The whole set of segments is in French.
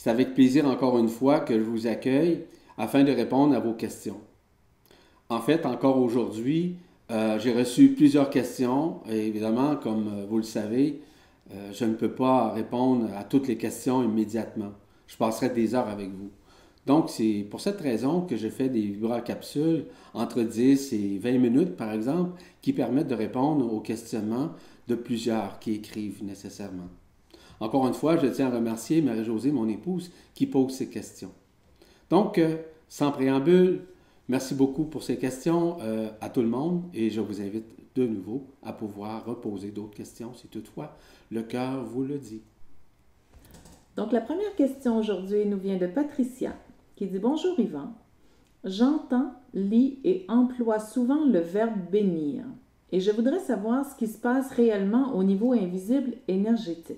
C'est avec plaisir encore une fois que je vous accueille afin de répondre à vos questions. En fait, encore aujourd'hui, j'ai reçu plusieurs questions et évidemment, comme vous le savez, je ne peux pas répondre à toutes les questions immédiatement. Je passerai des heures avec vous. Donc, c'est pour cette raison que je fais des vibracapsules entre 10 et 20 minutes, par exemple, qui permettent de répondre aux questionnements de plusieurs qui écrivent nécessairement. Encore une fois, je tiens à remercier Marie-Josée, mon épouse, qui pose ces questions. Donc, sans préambule, merci beaucoup pour ces questions à tout le monde et je vous invite de nouveau à pouvoir reposer d'autres questions si toutefois le cœur vous le dit. Donc, la première question aujourd'hui nous vient de Patricia qui dit « Bonjour Yvan, j'entends, lis et emploie souvent le verbe bénir et je voudrais savoir ce qui se passe réellement au niveau invisible énergétique.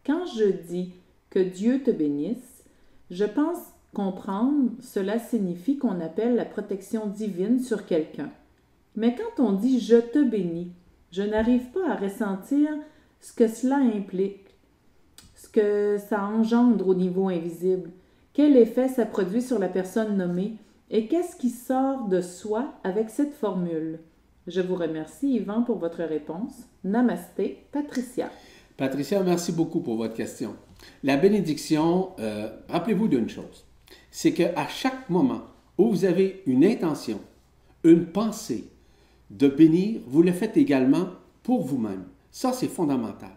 Quand je dis que Dieu te bénisse, je pense comprendre cela signifie qu'on appelle la protection divine sur quelqu'un. Mais quand on dit je te bénis, je n'arrive pas à ressentir ce que cela implique, ce que ça engendre au niveau invisible, quel effet ça produit sur la personne nommée et qu'est-ce qui sort de soi avec cette formule. Je vous remercie Yvan pour votre réponse. Namasté, Patricia. Patricia, merci beaucoup pour votre question. La bénédiction, rappelez-vous d'une chose, c'est qu'à chaque moment où vous avez une intention, une pensée de bénir, vous le faites également pour vous-même. Ça, c'est fondamental.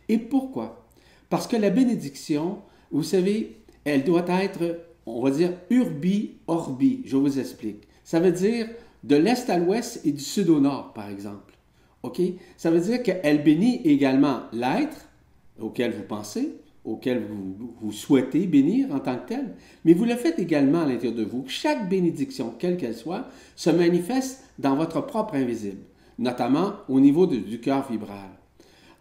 Et pourquoi? Parce que la bénédiction, vous savez, elle doit être, on va dire, urbi orbi. Je vous explique. Ça veut dire de l'est à l'ouest et du sud au nord, par exemple. OK? Ça veut dire qu'elle bénit également l'être auquel vous pensez, auquel vous souhaitez bénir en tant que tel, mais vous le faites également à l'intérieur de vous. Chaque bénédiction, quelle qu'elle soit, se manifeste dans votre propre invisible, notamment au niveau du cœur vibral.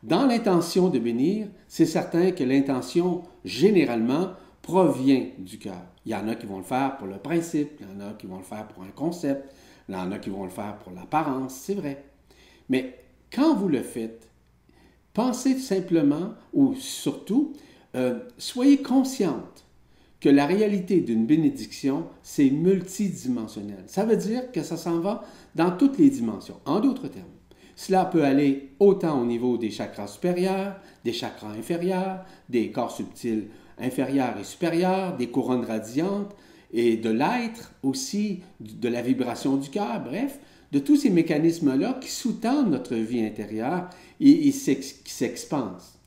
Dans l'intention de bénir, c'est certain que l'intention, généralement, provient du cœur. Il y en a qui vont le faire pour le principe, il y en a qui vont le faire pour un concept, il y en a qui vont le faire pour l'apparence, c'est vrai. Mais quand vous le faites, pensez simplement, ou surtout, soyez consciente que la réalité d'une bénédiction, c'est multidimensionnel. Ça veut dire que ça s'en va dans toutes les dimensions. En d'autres termes, cela peut aller autant au niveau des chakras supérieurs, des chakras inférieurs, des corps subtils inférieurs et supérieurs, des couronnes radiantes et de l'être aussi, de la vibration du cœur, bref, de tous ces mécanismes-là qui sous-tendent notre vie intérieure et qui s'expansent.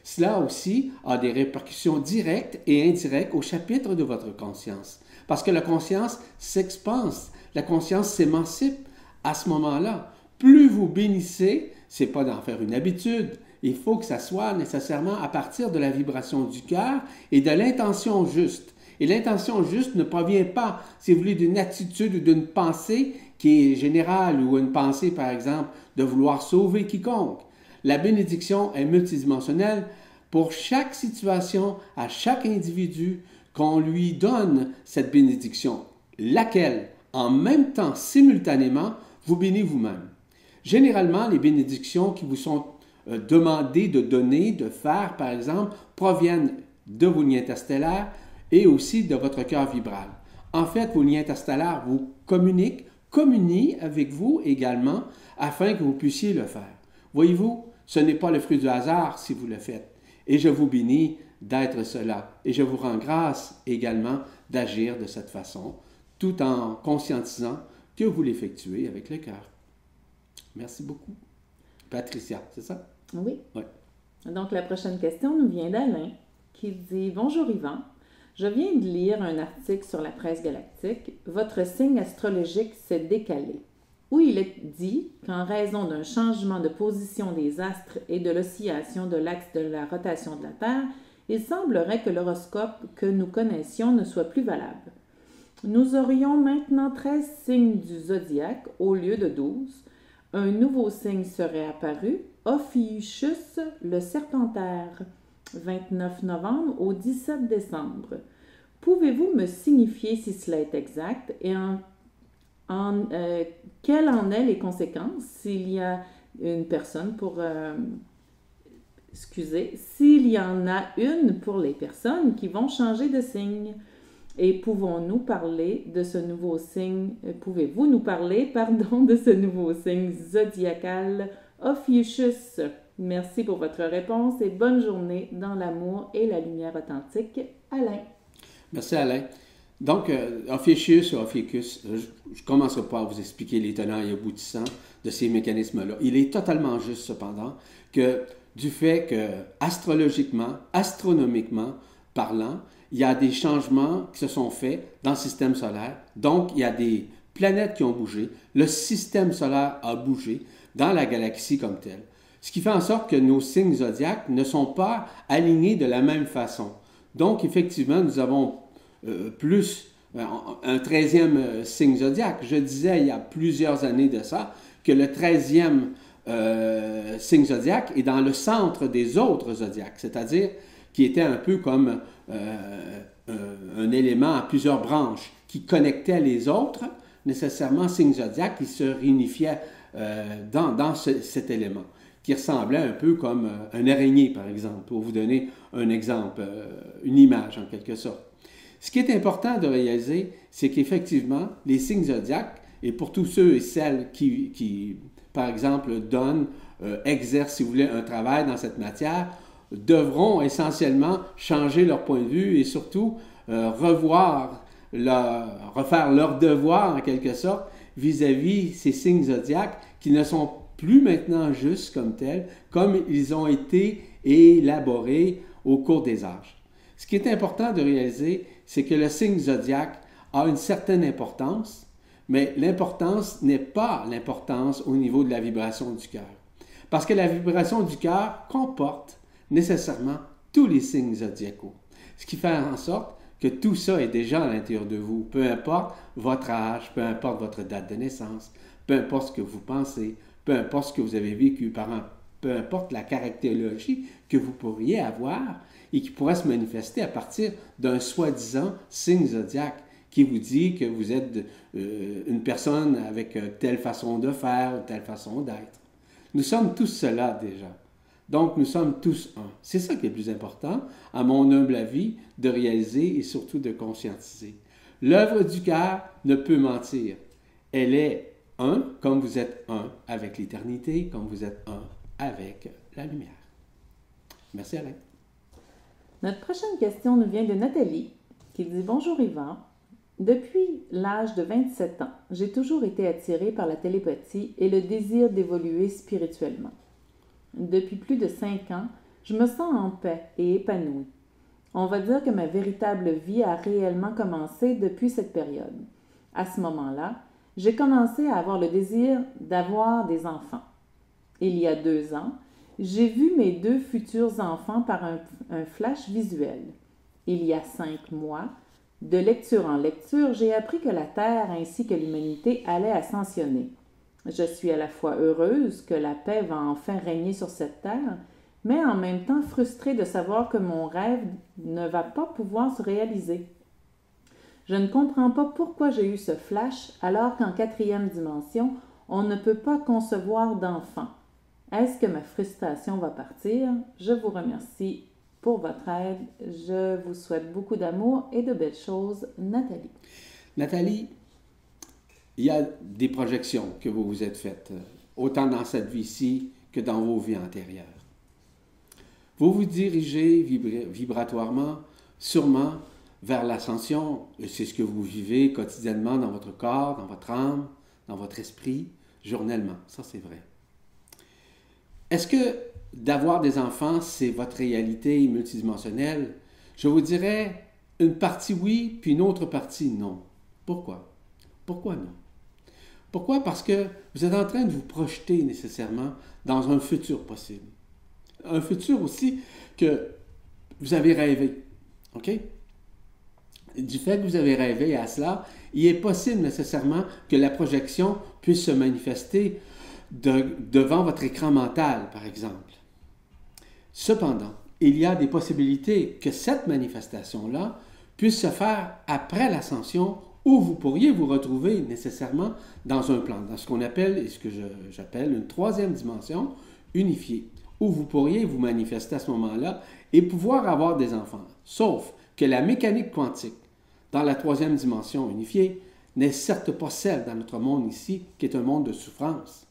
Cela aussi a des répercussions directes et indirectes au chapitre de votre conscience. Parce que la conscience s'expanse, la conscience s'émancipe à ce moment-là. Plus vous bénissez, ce n'est pas d'en faire une habitude. Il faut que ça soit nécessairement à partir de la vibration du cœur et de l'intention juste. Et l'intention juste ne provient pas, si vous voulez, d'une attitude ou d'une pensée qui est générale ou une pensée, par exemple, de vouloir sauver quiconque. La bénédiction est multidimensionnelle pour chaque situation, à chaque individu, qu'on lui donne cette bénédiction, laquelle, en même temps, simultanément, vous bénit vous-même. Généralement, les bénédictions qui vous sont demandées de donner, de faire, par exemple, proviennent de vos liens interstellaires et aussi de votre cœur vibral. En fait, vos liens interstellaires vous communient avec vous également afin que vous puissiez le faire. Voyez-vous, ce n'est pas le fruit du hasard si vous le faites. Et je vous bénis d'être cela. Et je vous rends grâce également d'agir de cette façon, tout en conscientisant que vous l'effectuez avec le cœur. Merci beaucoup. Patricia, c'est ça? Oui. Oui. Donc, la prochaine question nous vient d'Alain qui dit « Bonjour Yvan, je viens de lire un article sur la presse galactique. Votre signe astrologique s'est décalé. Où il est dit qu'en raison d'un changement de position des astres et de l'oscillation de l'axe de la rotation de la Terre, il semblerait que l'horoscope que nous connaissions ne soit plus valable. Nous aurions maintenant 13 signes du zodiaque au lieu de 12. Un nouveau signe serait apparu, Ophiuchus le Serpentaire, 29 novembre au 17 décembre. Pouvez-vous me signifier si cela est exact et quelles en est les conséquences s'il y a une personne pour excusez, s'il y en a une pour les personnes qui vont changer de signe. Et pouvons-nous parler de ce nouveau signe, pouvez-vous nous parler, pardon, de ce nouveau signe zodiacal Ophiuchus? Merci pour votre réponse et bonne journée dans l'amour et la lumière authentique. Alain. Merci, Alain. Donc, Ophiuchus ou Ophiuchus, je ne commencerai pas à vous expliquer les tenants et aboutissants de ces mécanismes-là. Il est totalement juste, cependant, que du fait que, astrologiquement, astronomiquement parlant, il y a des changements qui se sont faits dans le système solaire. Donc, il y a des planètes qui ont bougé. Le système solaire a bougé dans la galaxie comme telle. Ce qui fait en sorte que nos signes zodiaques ne sont pas alignés de la même façon. Donc, effectivement, nous avons plus un 13e signe zodiaque. Je disais il y a plusieurs années de ça que le 13e signe zodiaque est dans le centre des autres zodiaques, c'est-à-dire qui était un peu comme un élément à plusieurs branches qui connectait les autres, nécessairement signes zodiaques qui se réunifiaient dans cet élément, qui ressemblait un peu comme un araignée, par exemple, pour vous donner un exemple, une image en quelque sorte. Ce qui est important de réaliser, c'est qu'effectivement, les signes zodiaques, et pour tous ceux et celles qui par exemple, donnent, exercent, si vous voulez, un travail dans cette matière, devront essentiellement changer leur point de vue et surtout refaire leur devoir, en quelque sorte, vis-à-vis ces signes zodiaques qui ne sont plus maintenant justes comme tels, comme ils ont été élaborés au cours des âges. Ce qui est important de réaliser, c'est que le signe zodiaque a une certaine importance, mais l'importance n'est pas l'importance au niveau de la vibration du cœur. Parce que la vibration du cœur comporte nécessairement tous les signes zodiacaux. Ce qui fait en sorte que tout ça est déjà à l'intérieur de vous, peu importe votre âge, peu importe votre date de naissance, peu importe ce que vous pensez, peu importe ce que vous avez vécu, peu importe la caractérologie que vous pourriez avoir et qui pourrait se manifester à partir d'un soi-disant signe zodiaque qui vous dit que vous êtes une personne avec telle façon de faire ou telle façon d'être. Nous sommes tous cela déjà. Donc, nous sommes tous un. C'est ça qui est le plus important, à mon humble avis, de réaliser et surtout de conscientiser. L'œuvre du cœur ne peut mentir. Elle est un, comme vous êtes un avec l'éternité, comme vous êtes un avec la lumière. Merci Alain. Notre prochaine question nous vient de Nathalie, qui dit « Bonjour Yvan. Depuis l'âge de 27 ans, j'ai toujours été attirée par la télépathie et le désir d'évoluer spirituellement. Depuis plus de 5 ans, je me sens en paix et épanouie. On va dire que ma véritable vie a réellement commencé depuis cette période. À ce moment-là, j'ai commencé à avoir le désir d'avoir des enfants. Il y a 2 ans, j'ai vu mes 2 futurs enfants par un flash visuel. Il y a 5 mois, de lecture en lecture, j'ai appris que la Terre ainsi que l'humanité allaient ascensionner. Je suis à la fois heureuse que la paix va enfin régner sur cette terre, mais en même temps frustrée de savoir que mon rêve ne va pas pouvoir se réaliser. Je ne comprends pas pourquoi j'ai eu ce flash alors qu'en 4e dimension, on ne peut pas concevoir d'enfant. Est-ce que ma frustration va partir? Je vous remercie pour votre aide. Je vous souhaite beaucoup d'amour et de belles choses. Nathalie. Nathalie, il y a des projections que vous vous êtes faites, autant dans cette vie-ci que dans vos vies antérieures. Vous vous dirigez vibratoirement, sûrement, vers l'ascension, et c'est ce que vous vivez quotidiennement dans votre corps, dans votre âme, dans votre esprit, journellement. Ça, c'est vrai. Est-ce que d'avoir des enfants, c'est votre réalité multidimensionnelle? Je vous dirais, une partie oui, puis une autre partie non. Pourquoi? Pourquoi non? Pourquoi? Parce que vous êtes en train de vous projeter nécessairement dans un futur possible. Un futur aussi que vous avez rêvé. OK? Du fait que vous avez rêvé à cela, il est possible nécessairement que la projection puisse se manifester devant votre écran mental, par exemple. Cependant, il y a des possibilités que cette manifestation-là puisse se faire après l'ascension où vous pourriez vous retrouver nécessairement dans un plan, dans ce qu'on appelle, et ce que j'appelle une 3e dimension unifiée, où vous pourriez vous manifester à ce moment-là et pouvoir avoir des enfants. Sauf que la mécanique quantique, dans la troisième dimension unifiée, n'est certes pas celle dans notre monde ici, qui est un monde de souffrance.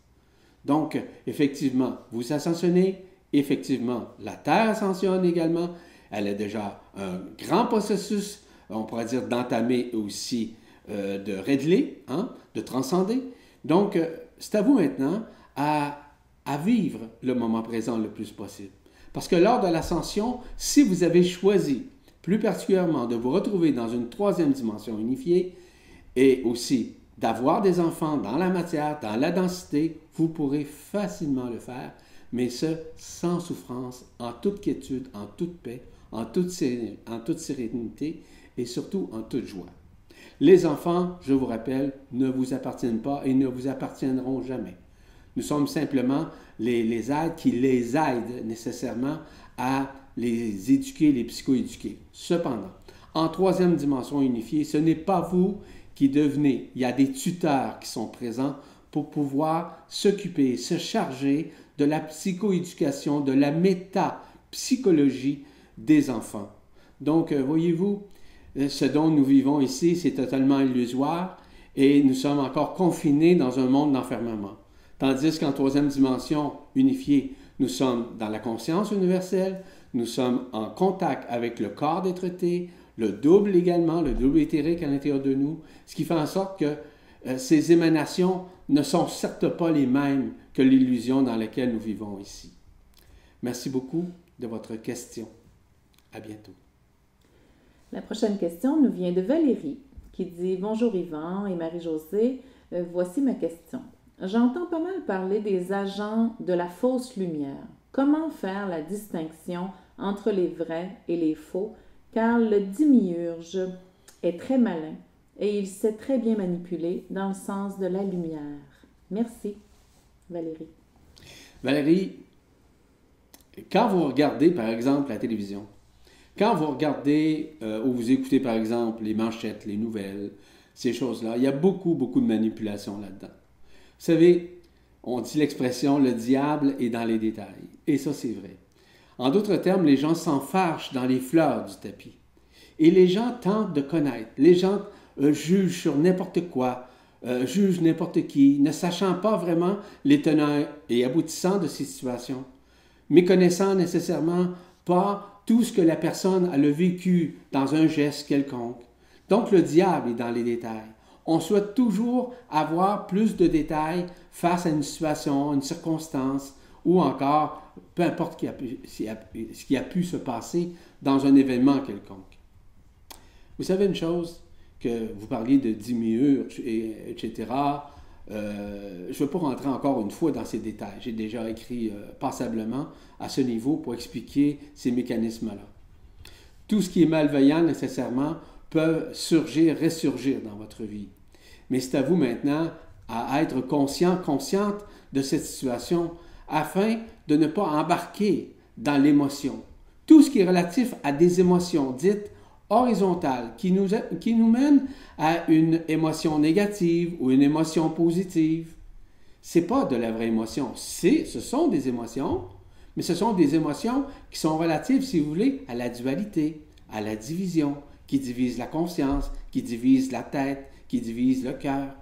Donc, effectivement, vous ascensionnez, effectivement, la Terre ascensionne également. Elle a déjà un grand processus, on pourrait dire, d'entamer aussi, de régler, de transcender. Donc, c'est à vous maintenant à vivre le moment présent le plus possible. Parce que lors de l'ascension, si vous avez choisi plus particulièrement de vous retrouver dans une troisième dimension unifiée et aussi d'avoir des enfants dans la matière, dans la densité, vous pourrez facilement le faire, mais ce, sans souffrance, en toute quiétude, en toute paix, en toute sérénité et surtout en toute joie. Les enfants, je vous rappelle, ne vous appartiennent pas et ne vous appartiendront jamais. Nous sommes simplement les aides qui les aident nécessairement à les éduquer, les psychoéduquer. Cependant, en troisième dimension unifiée, ce n'est pas vous qui devenez. Il y a des tuteurs qui sont présents pour pouvoir s'occuper, se charger de la psychoéducation, de la métapsychologie des enfants. Donc, voyez-vous, ce dont nous vivons ici, c'est totalement illusoire et nous sommes encore confinés dans un monde d'enfermement. Tandis qu'en troisième dimension unifiée, nous sommes dans la conscience universelle, nous sommes en contact avec le corps d'être-té, le double également, le double éthérique à l'intérieur de nous, ce qui fait en sorte que ces émanations ne sont certes pas les mêmes que l'illusion dans laquelle nous vivons ici. Merci beaucoup de votre question. À bientôt. La prochaine question nous vient de Valérie, qui dit « Bonjour Yvan et Marie-Josée, voici ma question. J'entends pas mal parler des agents de la fausse lumière. Comment faire la distinction entre les vrais et les faux, car le démiurge est très malin et il sait très bien manipuler dans le sens de la lumière. Merci, Valérie. » Valérie, quand vous regardez, par exemple, la télévision, quand vous regardez ou vous écoutez, par exemple, les manchettes, les nouvelles, ces choses-là, il y a beaucoup de manipulation là-dedans. Vous savez, on dit l'expression « le diable est dans les détails ». Et ça, c'est vrai. En d'autres termes, les gens s'enfarchent dans les fleurs du tapis. Et les gens tentent de connaître. Les gens jugent sur n'importe quoi, jugent n'importe qui, ne sachant pas vraiment les tenants et aboutissants de ces situations, méconnaissant nécessairement pas tout ce que la personne a le vécu dans un geste quelconque. Donc, le diable est dans les détails. On souhaite toujours avoir plus de détails face à une situation, une circonstance, ou encore, peu importe ce qui a pu se passer dans un événement quelconque. Vous savez une chose, que vous parliez de démiurge, etc. Je ne veux pas rentrer encore une fois dans ces détails. J'ai déjà écrit passablement à ce niveau pour expliquer ces mécanismes-là. Tout ce qui est malveillant, nécessairement, peut surgir, ressurgir dans votre vie. Mais c'est à vous maintenant à être conscient, consciente de cette situation afin de ne pas embarquer dans l'émotion. Tout ce qui est relatif à des émotions dites horizontales qui nous mènent à une émotion négative ou une émotion positive, c'est pas de la vraie émotion. Ce sont des émotions, mais ce sont des émotions qui sont relatives, si vous voulez, à la dualité, à la division, qui divise la conscience, qui divise la tête, qui divise le cœur.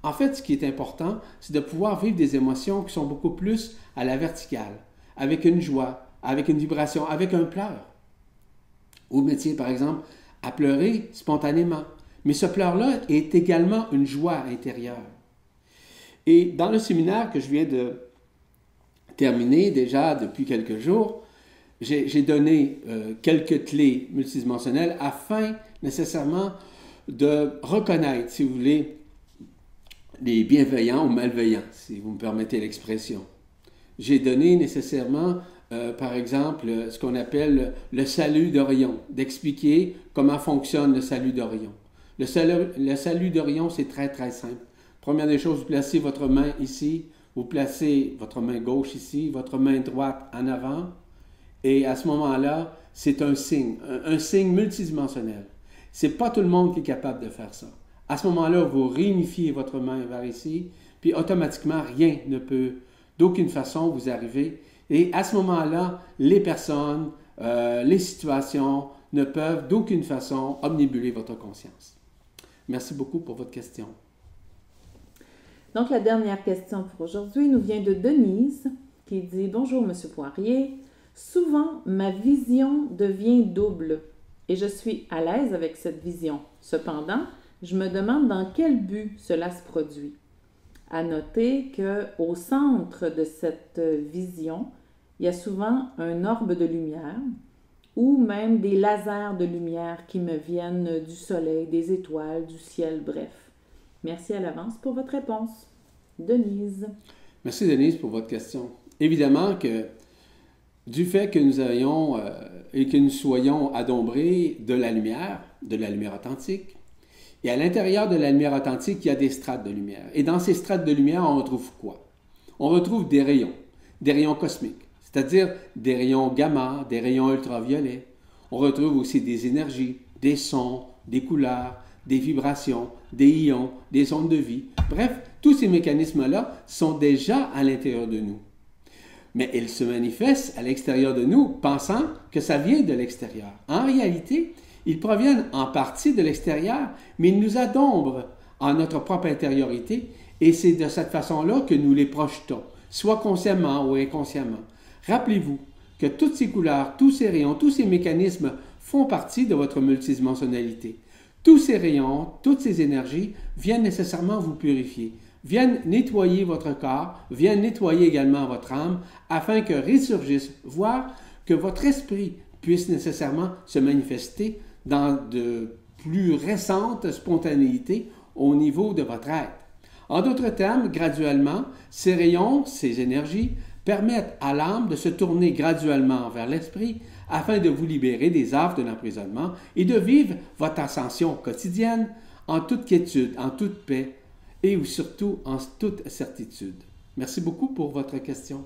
En fait, ce qui est important, c'est de pouvoir vivre des émotions qui sont beaucoup plus à la verticale, avec une joie, avec une vibration, avec un pleur. Vous mettiez, par exemple, à pleurer spontanément. Mais ce pleur-là est également une joie intérieure. Et dans le séminaire que je viens de terminer déjà depuis quelques jours, j'ai donné quelques clés multidimensionnelles afin nécessairement de reconnaître, si vous voulez, les bienveillants ou malveillants, si vous me permettez l'expression. J'ai donné nécessairement, par exemple, ce qu'on appelle le salut d'Orion, d'expliquer comment fonctionne le salut d'Orion. Le salut d'Orion, c'est très, très simple. Première des choses, vous placez votre main ici, vous placez votre main gauche ici, votre main droite en avant, et à ce moment-là, c'est un signe multidimensionnel. C'est pas tout le monde qui est capable de faire ça. À ce moment-là, vous réunifiez votre main vers ici, puis automatiquement, rien ne peut, d'aucune façon, vous arriver Et à ce moment-là, les personnes, les situations ne peuvent d'aucune façon omnibuler votre conscience. Merci beaucoup pour votre question. Donc, la dernière question pour aujourd'hui nous vient de Denise qui dit « Bonjour, Monsieur Poirier. Souvent, ma vision devient double et je suis à l'aise avec cette vision. Cependant, je me demande dans quel but cela se produit. À noter qu'au centre de cette vision, il y a souvent un orbe de lumière ou même des lasers de lumière qui me viennent du soleil, des étoiles, du ciel, bref. Merci à l'avance pour votre réponse. Denise. Merci Denise pour votre question. Évidemment que du fait que nous ayons et que nous soyons adombrés de la lumière authentique, et à l'intérieur de la lumière authentique, il y a des strates de lumière. Et dans ces strates de lumière, on retrouve quoi? On retrouve des rayons cosmiques, c'est-à-dire des rayons gamma, des rayons ultraviolets. On retrouve aussi des énergies, des sons, des couleurs, des vibrations, des ions, des ondes de vie. Bref, tous ces mécanismes-là sont déjà à l'intérieur de nous. Mais ils se manifestent à l'extérieur de nous, pensant que ça vient de l'extérieur. En réalité, ils proviennent en partie de l'extérieur, mais ils nous adombrent en notre propre intériorité, et c'est de cette façon-là que nous les projetons, soit consciemment ou inconsciemment. Rappelez-vous que toutes ces couleurs, tous ces rayons, tous ces mécanismes font partie de votre multidimensionnalité. Tous ces rayons, toutes ces énergies viennent nécessairement vous purifier, viennent nettoyer votre corps, viennent nettoyer également votre âme, afin que ressurgisse, voire que votre esprit puisse nécessairement se manifester dans de plus récentes spontanéités au niveau de votre être. En d'autres termes, graduellement, ces rayons, ces énergies, permettent à l'âme de se tourner graduellement vers l'esprit afin de vous libérer des affres de l'emprisonnement et de vivre votre ascension quotidienne en toute quiétude, en toute paix et surtout en toute certitude. Merci beaucoup pour votre question.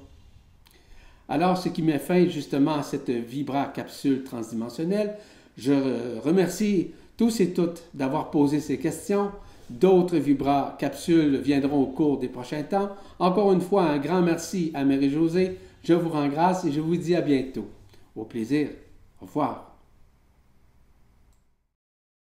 Alors, ce qui met fin justement à cette Vibra capsule transdimensionnelle, je remercie tous et toutes d'avoir posé ces questions. D'autres Vibra capsules viendront au cours des prochains temps. Encore une fois, un grand merci à Marie-Josée. Je vous rends grâce et je vous dis à bientôt. Au plaisir. Au revoir.